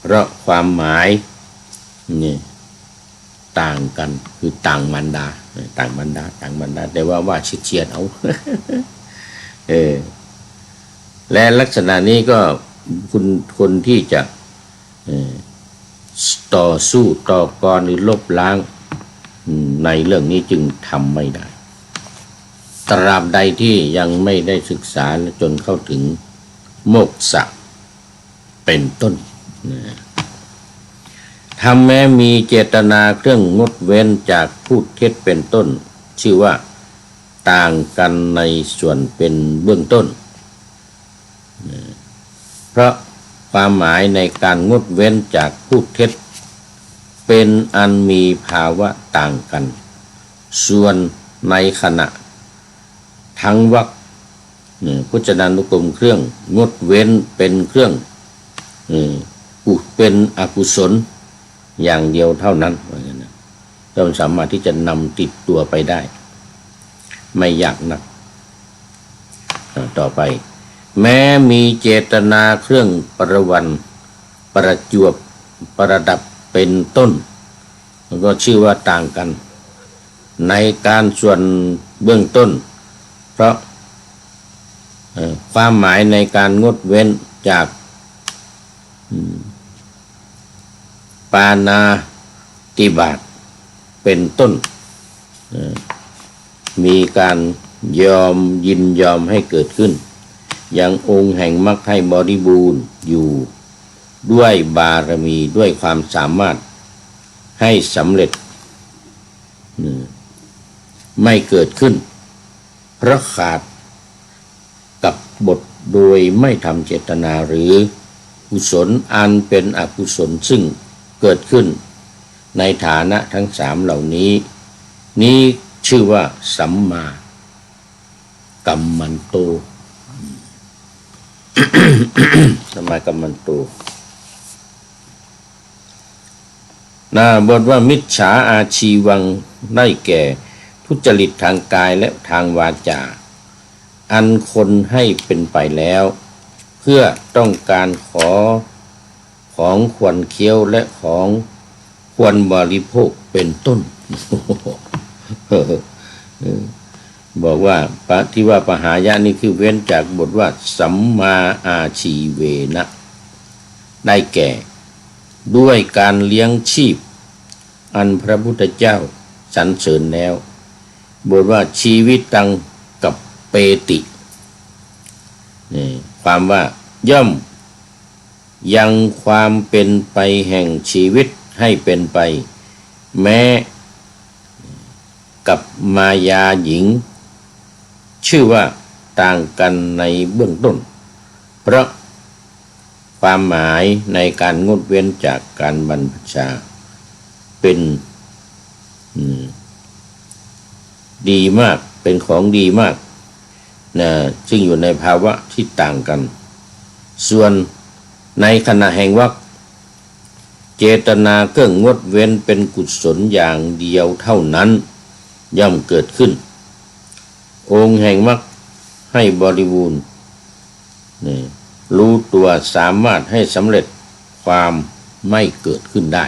เพราะความหมายนี่ต่างกันคือต่างมารดาต่างมารดาแต่ว่าเฉียดเอา และลักษณะนี้ก็คนที่จะต่อสู้ต่อกรหรือลบล้างในเรื่องนี้จึงทำไม่ได้ตราบใดที่ยังไม่ได้ศึกษาจนเข้าถึงโมกษะเป็นต้นทำแม้มีเจตนาเครื่องงดเว้นจากพูดเท็จเป็นต้นชื่อว่าต่างกันในส่วนเป็นเบื้องต้นเพราะความหมายในการงดเว้นจากพูดเท็จเป็นอันมีภาวะต่างกันส่วนในขณะทั้งวรรคพจนานุกรมเครื่องงดเว้นเป็นเครื่องเป็นอกุศลอย่างเดียวเท่านั้นเราสามารถที่จะนำติดตัวไปได้ไม่ยากนักต่อไปแม้มีเจตนาเครื่องประวันประจวบประดับเป็นต้นก็ชื่อว่าต่างกันในการส่วนเบื้องต้นเพราะความหมายในการงดเว้นจากปาณาติบาตเป็นต้นมีการยินยอมให้เกิดขึ้นยังองค์แห่งมรรคให้บริบูรณ์อยู่ด้วยบารมีด้วยความสามารถให้สำเร็จไม่เกิดขึ้นเพราะขาดกับบทโดยไม่ทำเจตนาหรือกุศลอันเป็นอกุศลซึ่งเกิดขึ้นในฐานะทั้งสามเหล่านี้ชื่อว่าสัมมากัมมันโต สัมมากัมมันโต บทว่ามิจฉาอาชีวังได้แก่ทุจริตทางกายและทางวาจาอันคนให้เป็นไปแล้วเพื่อต้องการของควรเคี้ยวและของควรบริโภคเป็นต้น บอกว่าที่ว่าปหายะนี่คือเว้นจากบทว่าสัมมาอาชีเวนะได้แก่ด้วยการเลี้ยงชีพอันพระพุทธเจ้าสรรเสริญแล้วบทว่าชีวิตตังกับเปตินี่ความว่าย่อมยังความเป็นไปแห่งชีวิตให้เป็นไปแม้กับมายาหญิงชื่อว่าต่างกันในเบื้องต้นเพราะความหมายในการงดเว้นจากการบรรพชาเป็นดีมากเป็นของดีมากนะซึ่งอยู่ในภาวะที่ต่างกันส่วนในขณะแห่งวรรคเจตนาเครื่องงดเว้นเป็นกุศลอย่างเดียวเท่านั้นย่อมเกิดขึ้นองค์แห่งมรรคให้บริบูรณ์รู้ตัวสามารถให้สำเร็จความไม่เกิดขึ้นได้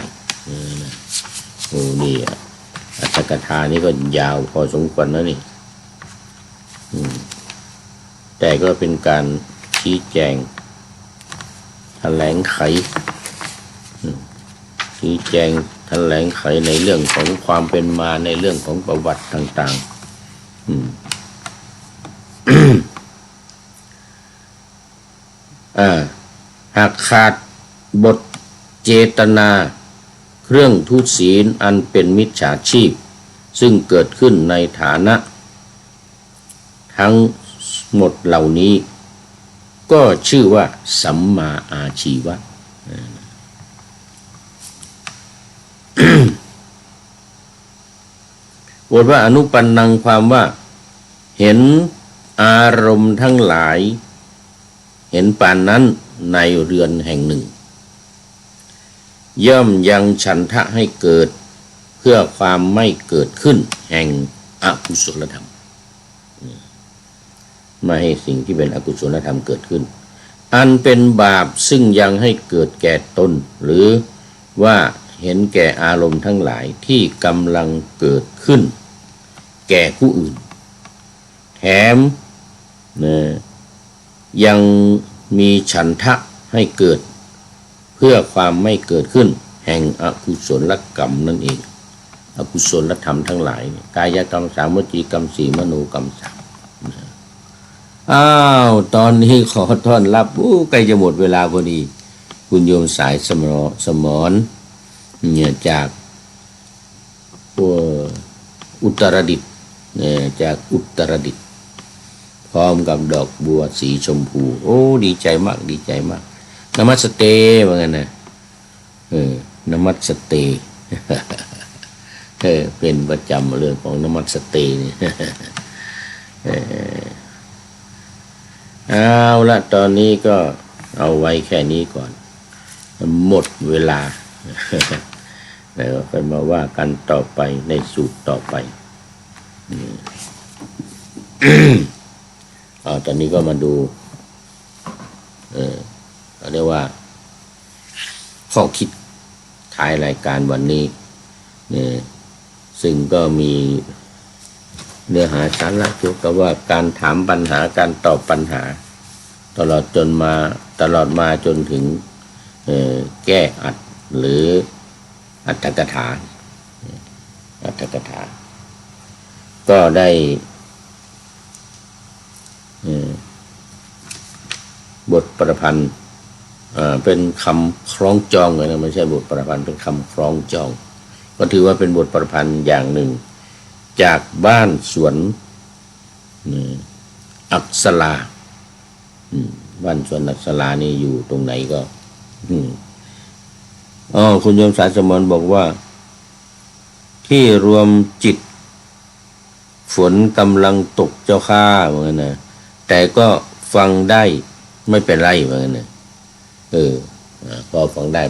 โอ้นี่อัตถกถานี่ก็ยาวพอสมควรนะนี่แต่ก็เป็นการชี้แจงแถลงไขชี้แจงแถลงไขในเรื่องของความเป็นมาในเรื่องของประวัติต่างๆหากขาดบทเจตนาเครื่องทุศีลอันเป็นมิจฉาชีพซึ่งเกิดขึ้นในฐานะทั้งหมดเหล่านี้ก็ชื่อว่าสัมมาอาชีวะ บทว่าอนุปันนังความว่าเห็นอารมณ์ทั้งหลายเห็นปานนั้นในเรือนแห่งหนึ่งย่อมยังฉันทะให้เกิดเพื่อความไม่เกิดขึ้นแห่งอกุศลธรรมไม่ให้สิ่งที่เป็นอกุศลธรรมเกิดขึ้นอันเป็นบาปซึ่งยังให้เกิดแก่ตนหรือว่าเห็นแก่อารมณ์ทั้งหลายที่กำลังเกิดขึ้นแก่ผู้อื่นแถมยังมีฉันทะให้เกิดเพื่อความไม่เกิดขึ้นแห่งอกุศลกรรมนั่นเองอกุศลธรรมทั้งหลายกายกรรม3วจีกรรม4มโนกรรม3ตอนนี้ขอต้อนรับใกล้จะหมดเวลาพอดีคุณโยมสายสมรเนี่ยจากอุตรดิตถ์จากอุตรดิตถ์พร้อมกับดอกบัวสีชมพูดีใจมากดีใจมากนมัสเตว่างั้นนะนมัสเต เป็นประจำเรื่องของนมัสเตนี่ เอาละตอนนี้ก็เอาไว้แค่นี้ก่อนหมดเวลา แล้วค่อยมาว่ากันต่อไปในสูตรต่อไป ตอนนี้ก็มาดูเรียกว่าข้อคิดท้ายรายการวันนี้ซึ่งก็มีเนื้อหาสาระเกี่ยวกับว่าการถามปัญหาการตอบปัญหาตลอดมาจนถึงแก้อัดหรืออัตถกถาก็ได้บทประพันธ์เป็นคำคล้องจองเลยนะไม่ใช่บทประพันธ์เป็นคำคล้องจองก็ถือว่าเป็นบทประพันธ์อย่างหนึ่งจากบ้านสวนอักษราบ้านสวนอักษรานี่อยู่ตรงไหนก็คุณโยมสายสมรบอกว่าที่รวมจิตฝนกำลังตกเจ้าข้าเหมือนกันนะแต่ก็ฟังได้ไม่เป็นไรเหมือนกันนะพอฟังได้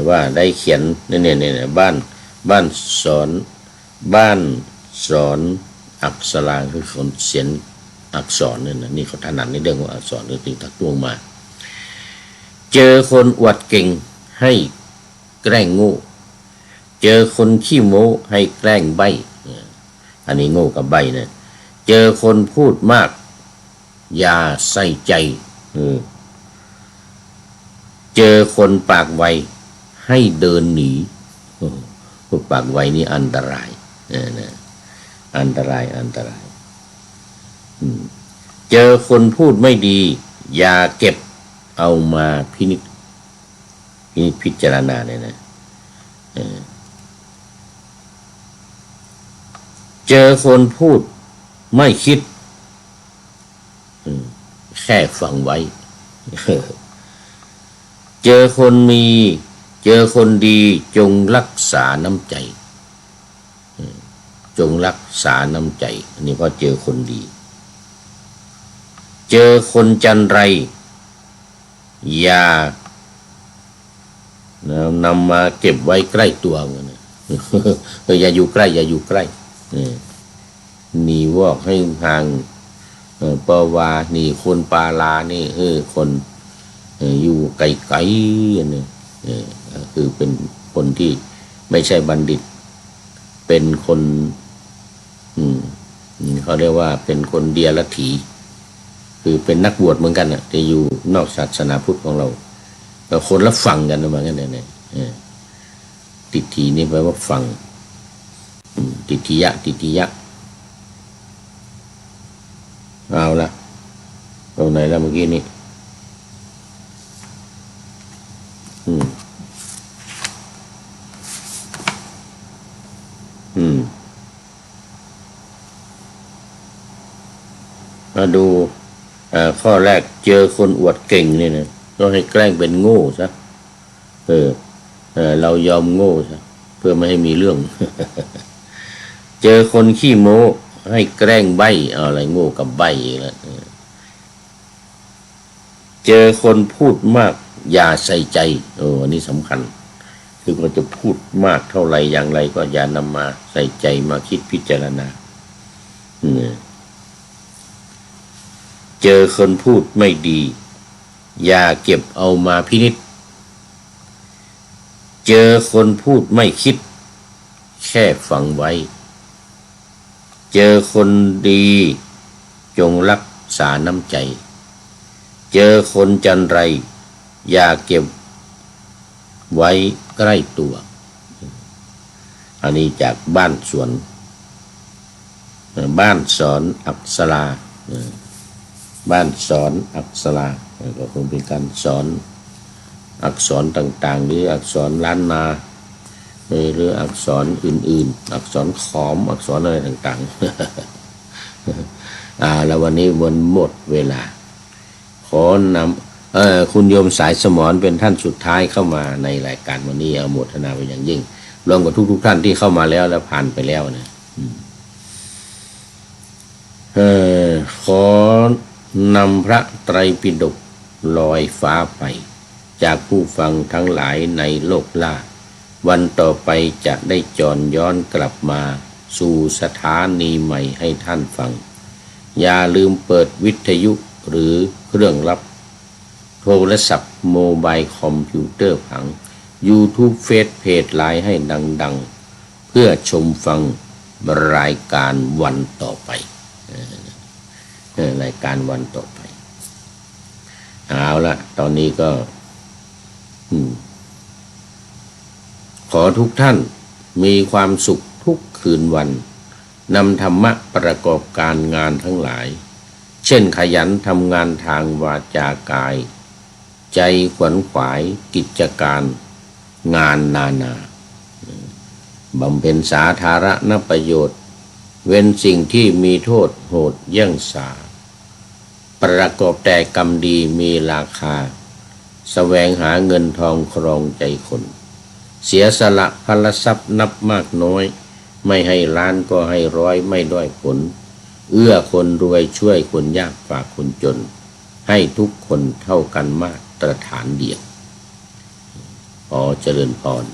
ว่าได้เขียนเนี่ยบ้านสอนอักษราคือคนเขียนอักษรเนี่ยนะนี่เขาถนัดในเรื่องของอักษรเลยจึงทักท้วงมาเจอคนอวดเก่งให้แกล้งโง่เจอคนขี้โม้ให้แกล้งใบ้อันนี้โง่กับใบ้นะเจอคนพูดมากอย่าใส่ใจเจอคนปากไวให้เดินหนีพูดปากไวนี่อันตรายนะอันตรายเจอคนพูดไม่ดีอย่าเก็บเอามาพินิจพิจารณาเนี่ยนะเจอคนพูดไม่คิดแค่ฟังไว้เจอคนดีจงรักษาน้ำใจจงรักษาน้ำใจอันนี้ก็เจอคนดีเจอคนจันไรอย่านำมาเก็บไว้ใกล้ตัวกันอย่าอยู่ใกล้หนีวอกให้ห่างปวานี่คนปาลานี่คนอยู่ไกลๆนี่คือเป็นคนที่ไม่ใช่บัณฑิตเป็นคนเขาเรียกว่าเป็นคนเดียรถีคือเป็นนักบวชเหมือนกันแต่อยู่นอกศาสนาพุทธของเราแต่คนละฟังกันเหมือนกันเนี่ยติฏฐินี่แปลว่าฟังติฏฐิยะเอาละตรงไหนแล้วเมื่อกี้นี้มาดูข้อแรกเจอคนอวดเก่งนี่นะก็ให้แกล้งเป็นโง่ซะเรายอมโง่ซะเพื่อไม่ให้มีเรื่อง เจอคนขี้โม้ให้แกล้งใบ้อะไรโง่กับใบ้แล้วเจอคนพูดมากอย่าใส่ใจอันนี้สำคัญคือเราจะพูดมากเท่าไรอย่างไรก็อย่านำมาใส่ใจมาคิดพิจารณาเจอคนพูดไม่ดีอย่าเก็บเอามาพินิจเจอคนพูดไม่คิดแค่ฟังไว้เจอคนดีจงรักษาน้ำใจเจอคนจันไรอย่าเก็บไว้ใกล้ตัวอันนี้จากบ้านสอนอักษราบ้านสอนอักษราก็คงเป็นการสอนอักษรต่างๆหรืออักษรล้านนาหรืออักษรอื่นๆอักษรขอมอักษรอะไรต่างๆแล้ววันนี้หมดเวลาขอนำคุณโยมสายสมรเป็นท่านสุดท้ายเข้ามาในรายการวันนี้เอาโมทนาไปอย่างยิ่งรวมกับทุกท่านที่เข้ามาแล้วและผ่านไปแล้วนะขอนำพระไตรปิฎกลอยฟ้าไปจากผู้ฟังทั้งหลายในโลกล่าวันต่อไปจะได้จรย้อนกลับมาสู่สถานีใหม่ให้ท่านฟังอย่าลืมเปิดวิทยุหรือเครื่องรับโทรศัพท์โมบายคอมพิวเตอร์ผัง YouTube เฟซเพจไลน์ให้ดังๆเพื่อชมฟังรายการวันต่อไปรายการวันต่อไปเอาละตอนนี้ก็ขอทุกท่านมีความสุขทุกคืนวันนำธรรมะประกอบการงานทั้งหลายเช่นขยันทำงานทางวาจากายใจขวนขวายกิจการงานนานาบำเพ็ญสาธารณประโยชน์เว้นสิ่งที่มีโทษโหดเยี่ยงสาประกอบแต่กรรมดีมีราคาแสวงหาเงินทองครองใจคนเสียสละพลทรัพย์นับมากน้อยไม่ให้ล้านก็ให้ร้อยไม่ด้อยผลเอื้อคนรวยช่วยคนยากฝากคนจนให้ทุกคนเท่ากันมาตรฐานเดียวข ขอเจริญพร